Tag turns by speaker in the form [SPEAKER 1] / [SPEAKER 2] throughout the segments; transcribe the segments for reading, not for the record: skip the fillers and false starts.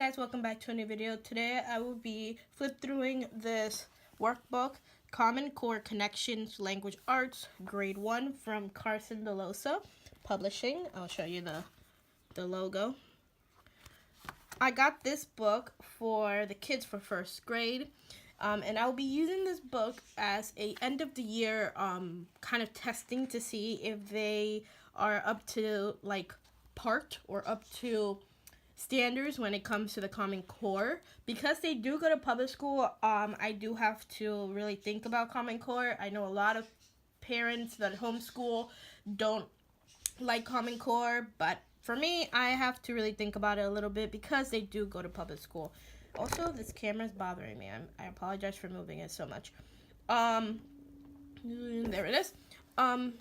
[SPEAKER 1] Guys, welcome back to a new video. Today I will be flip throughing this workbook, Common Core Connections Language Arts, Grade 1 from Carson DeLosa Publishing. I'll show you the logo. I got this book for the kids for first grade, and I'll be using this book as a end of the year kind of testing to see if they are up to like part or up to standards when it comes to the Common Core. Because they do go to public school, I do have to really think about Common Core. I know a lot of parents that homeschool don't like Common Core, but for me, I have to really think about it a little bit because they do go to public school. Also, this camera is bothering me. I apologize for moving it so much. There it is.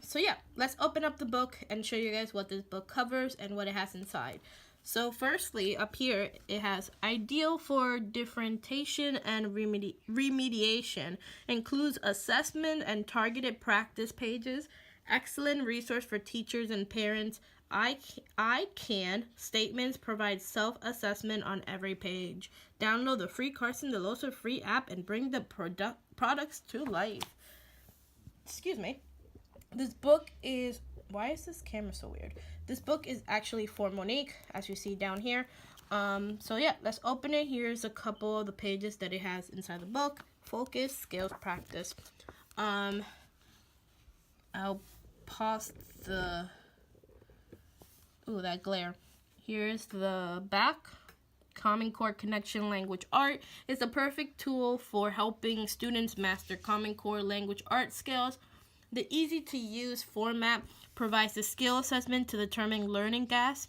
[SPEAKER 1] So yeah, let's open up the book and show you guys what this book covers and what it has inside. So firstly, up here, it has ideal for differentiation and remediation, includes assessment and targeted practice pages, excellent resource for teachers and parents. I can statements provide self-assessment on every page. Download the free Carson DeLosa free app and bring the products to life. Excuse me. This book is... Why is this camera so weird? This book is actually for Monique, as you see down here. So yeah, let's open it. Here's a couple of the pages that it has inside the book. Focus, skills, practice. I'll pause the... Ooh, that glare. Here's the back. Common Core Connection Language Art is the perfect tool for helping students master Common Core language art skills. The easy-to-use format provides the skill assessment to determine learning gaps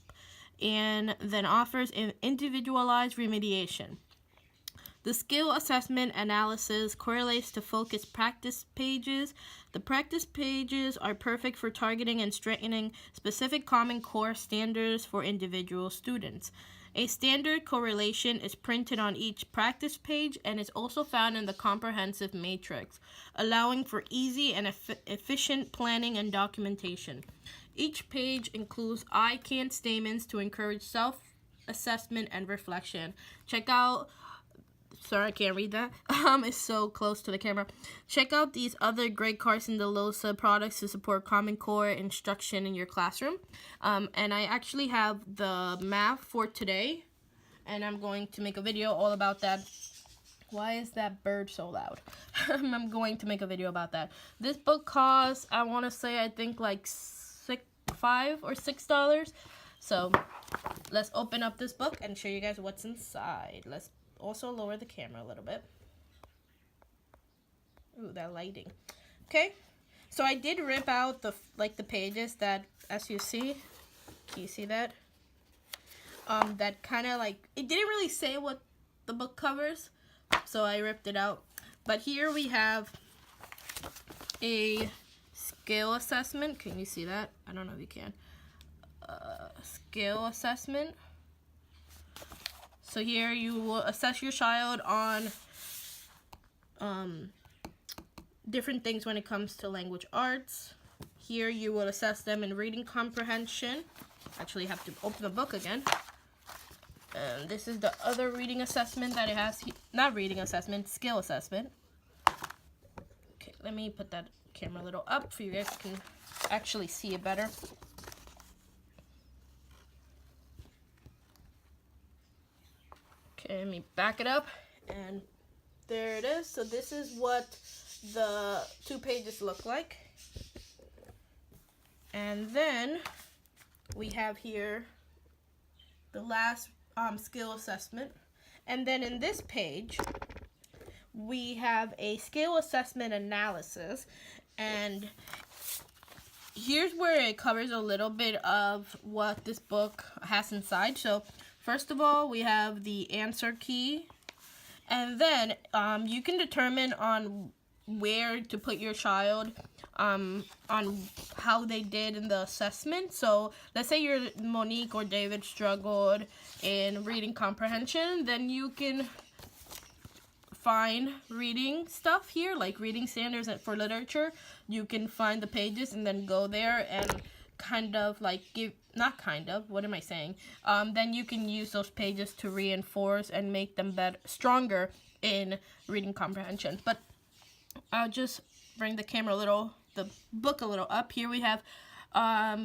[SPEAKER 1] and then offers an individualized remediation. The skill assessment analysis correlates to focus practice pages. The practice pages are perfect for targeting and strengthening specific Common Core standards for individual students. A standard correlation is printed on each practice page and is also found in the comprehensive matrix, allowing for easy and efficient planning and documentation. Each page includes I can statements to encourage self-assessment and reflection. Check out... Sorry, I can't read that. It's so close to the camera. Check out these other great Carson DeLosa products to support Common Core instruction in your classroom. And I actually have the math for today, and I'm going to make a video all about that. Why is that bird so loud? I'm going to make a video about that. This book costs, I want to say, I think like $5 or $6. So let's open up this book and show you guys what's inside. Let's also lower the camera a little bit. Ooh, that lighting. Okay, so I did rip out the pages that, as you see, can you see that? That kind of like, it didn't really say what the book covers, so I ripped it out. But here we have a skill assessment. Can you see that? I don't know if you can. Skill assessment. So here you will assess your child on different things when it comes to language arts. Here you will assess them in reading comprehension. Actually, you have to open the book again. And this is the other reading assessment that it has. Not reading assessment, skill assessment. Okay, let me put that camera a little up for you guys can actually see it better. Okay, let me back it up, and there it is. So this is what the 2 pages look like. And then we have here the last skill assessment. And then in this page, we have a skill assessment analysis. And here's where it covers a little bit of what this book has inside. So first of all, we have the answer key, and then you can determine on where to put your child on how they did in the assessment. So let's say you're Monique or David struggled in reading comprehension, then you can find reading stuff here, like reading standards for literature. You can find the pages and then go there and kind of like not kind of, what am I saying? Then you can use those pages to reinforce and make them stronger in reading comprehension. But I'll just bring the book a little up. Here we have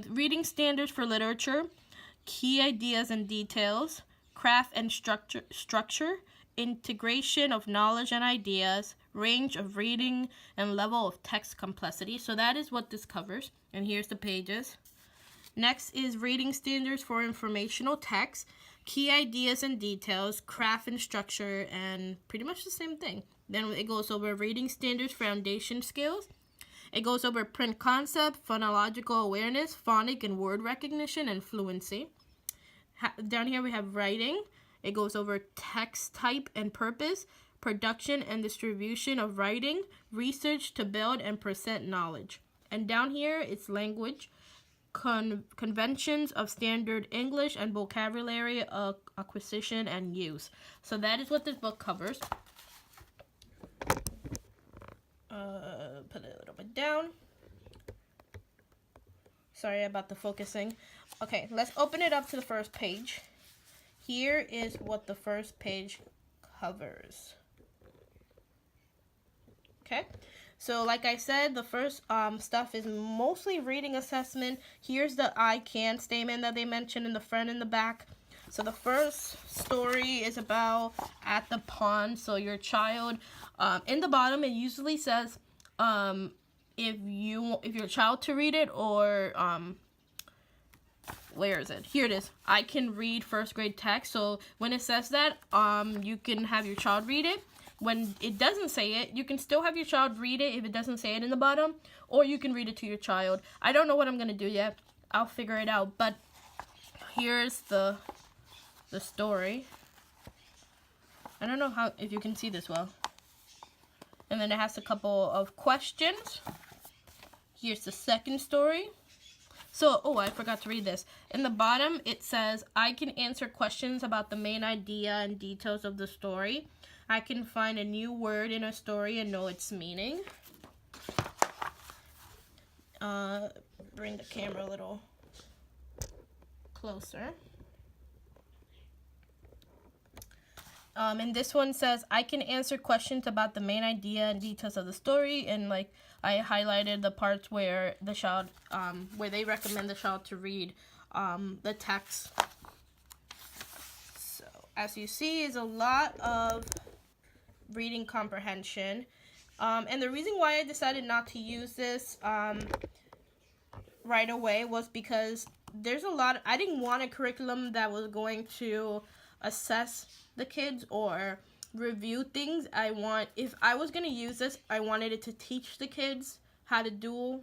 [SPEAKER 1] reading standards for literature, key ideas and details, craft and structure, integration of knowledge and ideas, range of reading, and level of text complexity. So that is what this covers. And here's the pages. Next is reading standards for informational text, key ideas and details, craft and structure, and pretty much the same thing. Then it goes over reading standards, foundation skills. It goes over print concept, phonological awareness, phonic and word recognition, and fluency. Down here we have writing. It goes over text type and purpose, production and distribution of writing, research to build and present knowledge. And down here it's language, conventions of standard English, and vocabulary acquisition and use. So that is what this book covers. Put it a little bit down. Sorry about the focusing. Okay, let's open it up to the first page. Here is what the first page covers. Okay, so like I said, the first stuff is mostly reading assessment. Here's the I can statement that they mentioned in the front and the back. So the first story is about at the pond. So your child, in the bottom it usually says if your child to read it, or where is it? Here it is. I can read first grade text. So when it says that, you can have your child read it. When it doesn't say it, you can still have your child read it if it doesn't say it in the bottom, or you can read it to your child. I don't know what I'm going to do yet. I'll figure it out. But here's the story. I don't know if you can see this well. And then it has a couple of questions. Here's the second story. So, I forgot to read this. In the bottom, it says, I can answer questions about the main idea and details of the story. I can find a new word in a story and know its meaning. Bring the camera a little closer. And this one says, I can answer questions about the main idea and details of the story. And like I highlighted the parts where the child, where they recommend the child to read the text. So as you see, is a lot of reading comprehension. And the reason why I decided not to use this right away was because there's a lot. I didn't want a curriculum that was going to assess the kids or review things. If I was going to use this, I wanted it to teach the kids how to do,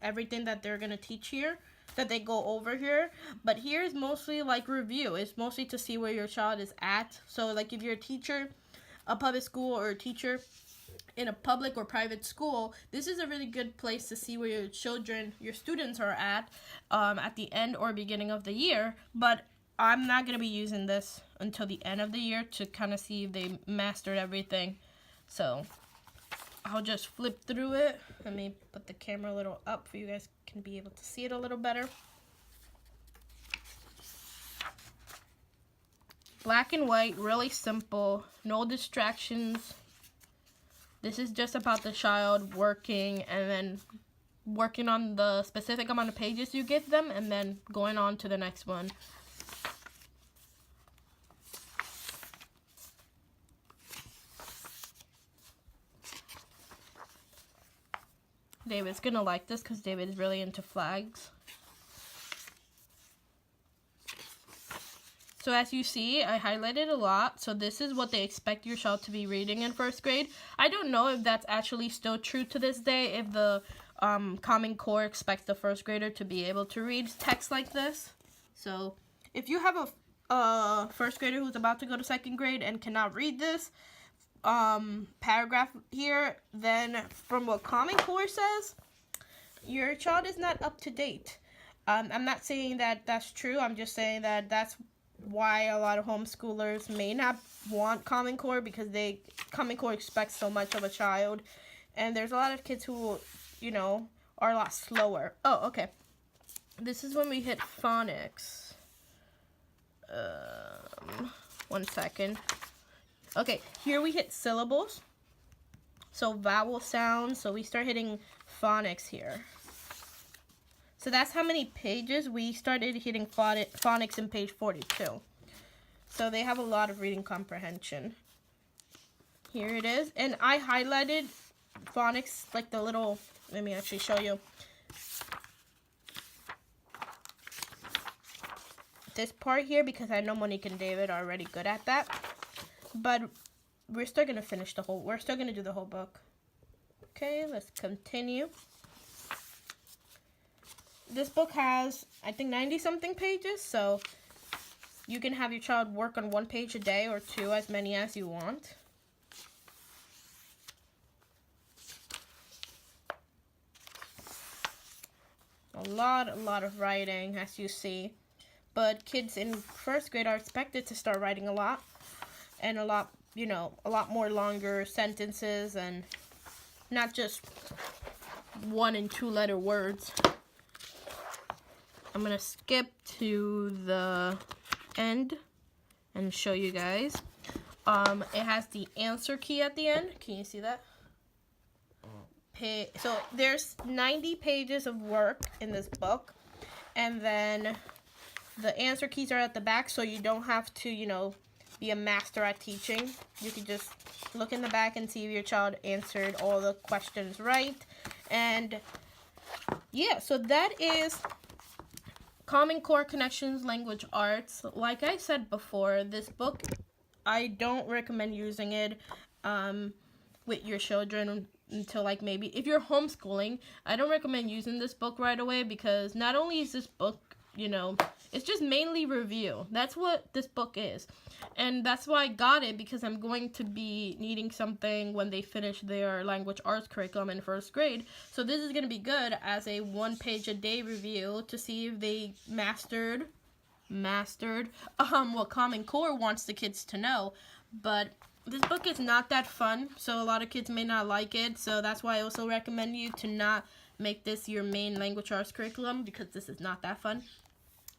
[SPEAKER 1] everything that they're going to teach here, that they go over here. But here's mostly like review. It's mostly to see where your child is at. So like if you're a teacher, a public school, or a teacher in a public or private school, this is a really good place to see where your students are at the end or beginning of the year. But I'm not going to be using this until the end of the year to kind of see if they mastered everything. So I'll just flip through it. Let me put the camera a little up so you guys can be able to see it a little better. Black and white, really simple, no distractions. This is just about the child working and then working on the specific amount of pages you give them and then going on to the next one. David's gonna like this because David is really into flags. So as you see, I highlighted a lot. So this is what they expect your child to be reading in first grade. I don't know if that's actually still true to this day, if the Common Core expects the first grader to be able to read text like this. So if you have a first grader who's about to go to second grade and cannot read this paragraph here, then from what Common Core says, your child is not up to date. I'm not saying that that's true. I'm just saying that that's why a lot of homeschoolers may not want Common Core, because Common Core expects so much of a child, and there's a lot of kids who, are a lot slower. Oh, okay. this is when we hit phonics. 1 second. Okay, here we hit syllables. So vowel sounds. So we start hitting phonics here. So that's how many pages we started hitting phonics in page 42. So they have a lot of reading comprehension. Here it is. And I highlighted phonics, like the little, let me actually show you. This part here, because I know Monique and David are already good at that. But we're still going to finish we're still going to do the whole book. Okay, let's continue. This book has, I think, 90-something pages, so you can have your child work on 1 page a day or 2, as many as you want. A lot of writing, as you see. But kids in 1st grade are expected to start writing a lot. And a lot, you know, a lot more longer sentences and not just 1- and 2-letter words. I'm going to skip to the end and show you guys. It has the answer key at the end. Can you see that? So there's 90 pages of work in this book. And then the answer keys are at the back, so you don't have to, you know, be a master at teaching. You can just look in the back and see if your child answered all the questions right. And yeah, so that is Common Core Connections Language Arts. Like I said before, this book, I don't recommend using it with your children until, like, maybe if you're homeschooling. I don't recommend using this book right away, because not only is this book, you know, it's just mainly review. That's what this book is. And that's why I got it, because I'm going to be needing something when they finish their language arts curriculum in 1st grade. So this is going to be good as a 1-page-a-day review to see if they mastered what Common Core wants the kids to know. But this book is not that fun, so a lot of kids may not like it. So that's why I also recommend you to not make this your main language arts curriculum, because this is not that fun.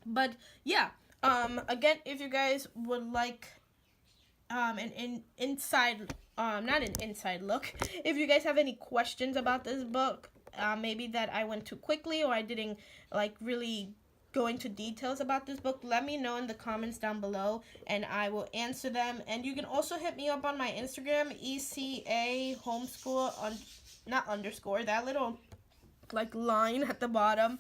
[SPEAKER 1] But yeah, again, if you guys would like an inside, not an inside look, if you guys have any questions about this book, maybe that I went too quickly or I didn't like really go into details about this book, let me know in the comments down below and I will answer them. And you can also hit me up on my Instagram, ECA homeschool, not underscore, that little like line at the bottom.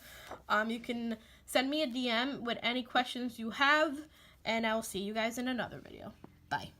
[SPEAKER 1] You can send me a DM with any questions you have, and I will see you guys in another video. Bye.